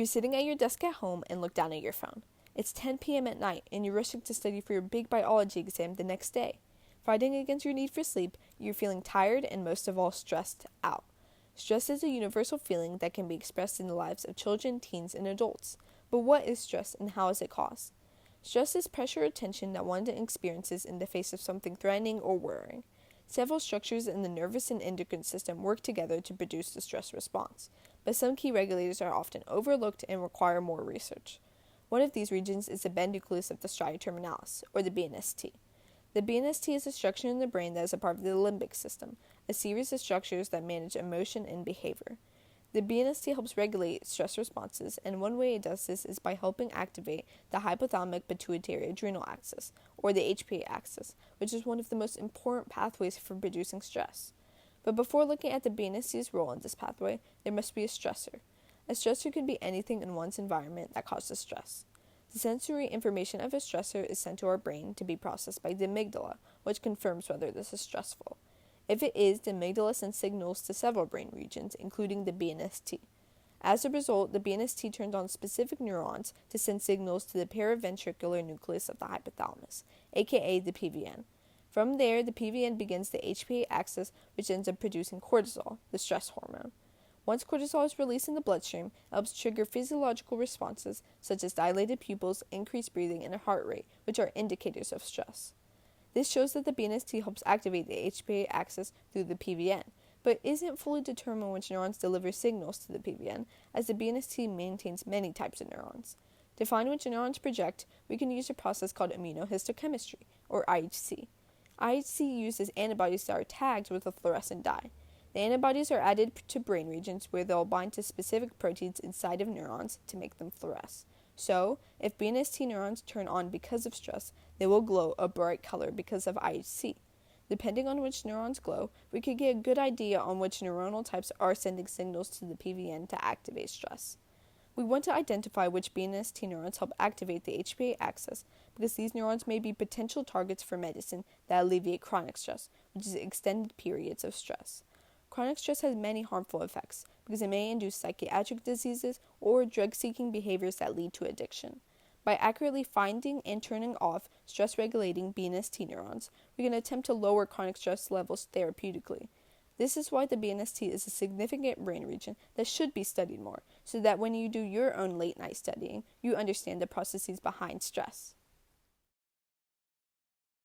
You're sitting at your desk at home and look down at your phone. It's 10 p.m. at night and you're rushing to study for your big biology exam the next day. Fighting against your need for sleep, you're feeling tired and most of all stressed out. Stress is a universal feeling that can be expressed in the lives of children, teens, and adults. But what is stress and how is it caused? Stress is pressure or tension that one experiences in the face of something threatening or worrying. Several structures in the nervous and endocrine system work together to produce the stress response, but some key regulators are often overlooked and require more research. One of these regions is the bed nucleus of the Stria Terminalis, or the BNST. The BNST is a structure in the brain that is a part of the limbic system, a series of structures that manage emotion and behavior. The BNST helps regulate stress responses, and one way it does this is by helping activate the hypothalamic pituitary adrenal axis, or the HPA axis, which is one of the most important pathways for producing stress. But before looking at the BNST's role in this pathway, there must be a stressor. A stressor could be anything in one's environment that causes stress. The sensory information of a stressor is sent to our brain to be processed by the amygdala, which confirms whether this is stressful. If it is, the amygdala sends signals to several brain regions, including the BNST. As a result, the BNST turns on specific neurons to send signals to the paraventricular nucleus of the hypothalamus, aka the PVN. From there, the PVN begins the HPA axis, which ends up producing cortisol, the stress hormone. Once cortisol is released in the bloodstream, it helps trigger physiological responses such as dilated pupils, increased breathing, and a heart rate, which are indicators of stress. This shows that the BNST helps activate the HPA axis through the PVN, but isn't fully determined which neurons deliver signals to the PVN, as the BNST maintains many types of neurons. To find which neurons project, we can use a process called immunohistochemistry, or IHC. IHC uses antibodies that are tagged with a fluorescent dye. The antibodies are added to brain regions where they'll bind to specific proteins inside of neurons to make them fluoresce. So, if BNST neurons turn on because of stress, they will glow a bright color because of IHC. Depending on which neurons glow, we could get a good idea on which neuronal types are sending signals to the PVN to activate stress. We want to identify which BNST neurons help activate the HPA axis because these neurons may be potential targets for medicine that alleviate chronic stress, which is extended periods of stress. Chronic stress has many harmful effects because it may induce psychiatric diseases or drug-seeking behaviors that lead to addiction. By accurately finding and turning off stress-regulating BNST neurons, we can attempt to lower chronic stress levels therapeutically. This is why the BNST is a significant brain region that should be studied more, so that when you do your own late-night studying, you understand the processes behind stress.